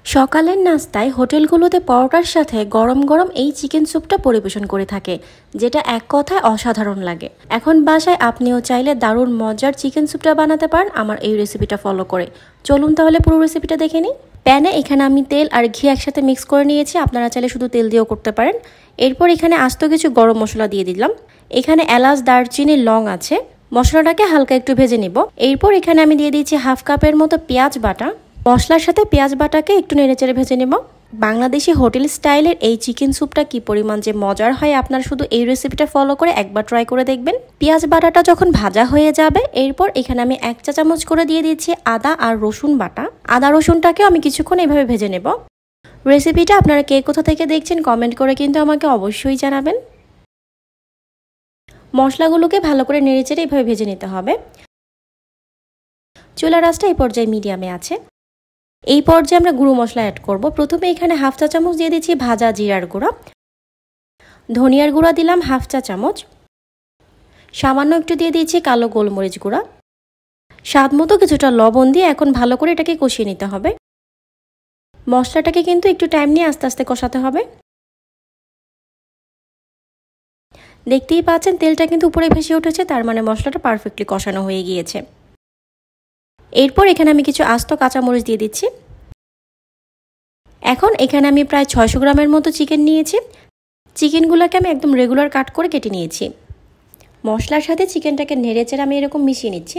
সকালের নাস্তায় হোটেলগুলোতে পরোটার সাথে গরম গরম এই চিকেন স্যুপটা পরিবেশন করে থাকে, যেটা এক কথায় অসাধারণ লাগে। এখন বাসায় আপনিও চাইলে দারুণ মজার চিকেন স্যুপটা বানাতে পারেন আমার এই রেসিপিটা ফলো করে। চলুন তাহলে পুরো রেসিপিটা দেখে নিই। প্যানে এখানে আমি তেল আর ঘি একসাথে মিক্স করে নিয়েছি, আপনারা চাইলে শুধু তেল দিয়েও করতে পারেন। এরপর এখানে আস্ত কিছু গরম মশলা দিয়ে দিলাম। এখানে এলাচ, দারচিনি, লং আছে। মশলাটাকে হালকা একটু ভেজে নিব। এরপর এখানে আমি দিয়ে দিচ্ছি হাফ কাপের মতো পেঁয়াজ বাটা। মশলার সাথে পেঁয়াজ বাটাকে একটু নেড়েচেড়ে ভেজে নেব। বাংলাদেশি হোটেল স্টাইলের এই চিকেন স্যুপটা কি পরিমাণ যে মজার হয়, আপনারা শুধু এই রেসিপিটা ফলো করে একবার ট্রাই করে দেখবেন। পেঁয়াজ বাটাটা যখন ভাজা হয়ে যাবে, এরপর এখানে আমি 1 চা চামচ করে দিয়ে দিচ্ছি আদা আর রসুন বাটা। আদা রসুনটাকেও আমি কিছুক্ষণ এইভাবে ভেজে নেব। রেসিপিটা আপনারা কে কোথা থেকে দেখছেন কমেন্ট করে কিন্তু আমাকে অবশ্যই জানাবেন। মশলাগুলোকে ভালো করে নেড়েচেড়ে এইভাবে ভেজে নিতে হবে। চুলার আঁচটা এই পর্যায়ে মিডিয়ামে আছে। এই পর্যায়ে আমরা গুঁড়ো মশলা অ্যাড করব। প্রথমে এখানে হাফ চা চামচ দিয়ে দিচ্ছি ভাজা জিরার গুঁড়া। ধনিয়ার গুঁড়া দিলাম হাফ চা চামচ। সামান্য একটু দিয়ে দিচ্ছি কালো গোলমরিচ গুঁড়া। স্বাদ মতো কিছুটা লবণ দিয়ে এখন ভালো করে এটাকে কষিয়ে নিতে হবে। মশলাটাকে কিন্তু একটু টাইম নিয়ে আস্তে আস্তে কষাতে হবে। দেখতেই পাচ্ছেন তেলটা কিন্তু উপরে ভেসে উঠেছে, তার মানে মশলাটা পারফেক্টলি কষানো হয়ে গিয়েছে। এরপর এখানে আমি কিছু আস্ত কাঁচামরিচ দিয়ে দিচ্ছি। এখন এখানে আমি প্রায় 600 গ্রামের মতো চিকেন নিয়েছি। চিকেনগুলোকে আমি একদম রেগুলার কাট করে কেটে নিয়েছি। মশলার সাথে চিকেনটাকে নেড়েচেড়ে আমি এরকম মিশিয়ে নিচ্ছি।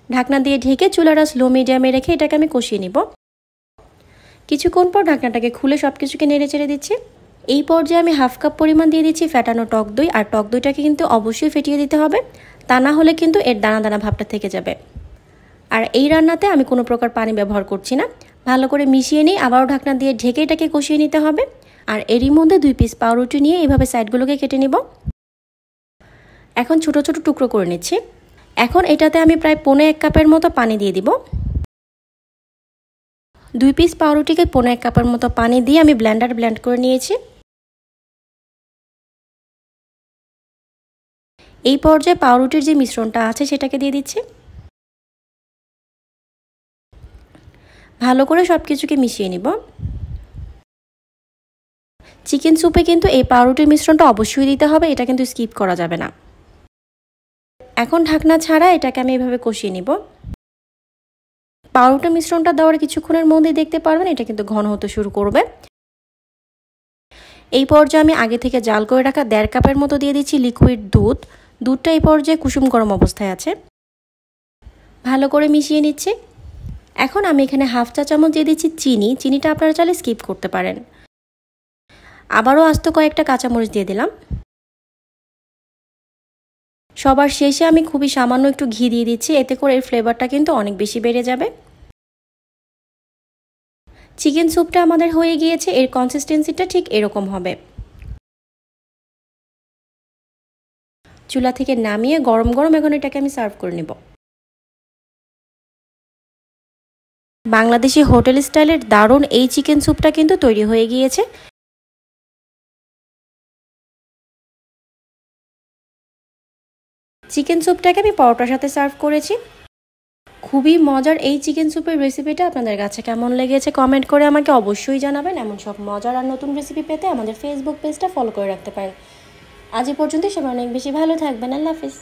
ঢাকনা দিয়ে ঢেকে চুলার আঁচ লো মিডিয়ামে রেখে এটাকে আমি কষিয়ে নিব। কিছুক্ষণ পর ঢাকনাটাকে খুলে সব কিছুকে নেড়েচেড়ে দিচ্ছি। এই পর্যায়ে আমি হাফ কাপ পরিমাণ দিয়ে দিচ্ছি ফেটানো টক দই। আর টক দইটাকে কিন্তু অবশ্যই ফেটিয়ে দিতে হবে, তা না হলে কিন্তু এর দানা দানা ভাবটা থেকে যাবে। আর এই রান্নাতে আমি কোনো প্রকার পানি ব্যবহার করছি না। ভালো করে মিশিয়ে নিই, আবারও ঢাকনা দিয়ে ঢেকে এটাকে কষিয়ে নিতে হবে। আর এরই মধ্যে 2 পিস পাউরুটি নিয়ে এইভাবে সাইডগুলোকে কেটে নিব। এখন ছোট ছোট টুকরো করে নিচ্ছি। এখন এটাতে আমি প্রায় 1.5 কাপের মতো পানি দিয়ে দিব। 2 পিস পাউরুটিকে 1.5 কাপের মতো পানি দিয়ে আমি ব্লেন্ড করে নিয়েছি। এই পর্যায়ে পাউরুটির যে মিশ্রণটা আছে সেটাকে দিয়ে দিচ্ছি। ভালো করে সব কিছুকে মিশিয়ে নিব। চিকেন স্যুপে কিন্তু এই পাউরুটির মিশ্রণটা অবশ্যই দিতে হবে, এটা কিন্তু স্কিপ করা যাবে না। এখন ঢাকনা ছাড়া এটাকে আমি এভাবে কষিয়ে নিব। পাউরুটির মিশ্রণটা দেওয়ার কিছুক্ষণের মধ্যেই দেখতে পারবেন এটা কিন্তু ঘন হতে শুরু করবে। এই পর্যায়ে আমি আগে থেকে জাল করে রাখা 1.5 কাপের মতো দিয়ে দিচ্ছি লিকুইড দুধ। দুধটা এই পর্যায়ে কুসুম গরম অবস্থায় আছে। ভালো করে মিশিয়ে নিচ্ছি। এখন আমি এখানে হাফ চা চামচ দিয়ে দিচ্ছি চিনি। চিনিটা আপনারা চাইলে স্কিপ করতে পারেন। আবারও আস্ত কয়েকটা কাঁচামরিচ দিয়ে দিলাম। সবার শেষে আমি খুবই সামান্য একটু ঘি দিয়ে দিচ্ছি, এতে করে এর ফ্লেভারটা কিন্তু অনেক বেশি বেড়ে যাবে। চিকেন স্যুপটা আমাদের হয়ে গিয়েছে। এর কনসিস্টেন্সিটা ঠিক এরকম হবে। চুলা থেকে নামিয়ে গরম গরম এখন এটাকে আমি সার্ভ করে নেব। বাংলাদেশি হোটেল স্টাইলের দারুণ এই চিকেন স্যুপটা কিন্তু তৈরি হয়ে গিয়েছে। চিকেন স্যুপটাকে আমি পরোটার সাথে সার্ভ করেছি। খুবই মজার এই চিকেন স্যুপের রেসিপিটা আপনাদের কাছে কেমন লেগেছে কমেন্ট করে আমাকে অবশ্যই জানাবেন। এমন সব মজার আর নতুন রেসিপি পেতে আমাদের ফেসবুক পেজটা ফলো করে রাখতে পারেন। আজ এই পর্যন্তই, সবাই অনেক বেশি ভালো থাকবেন। আল্লাহ হাফিজ।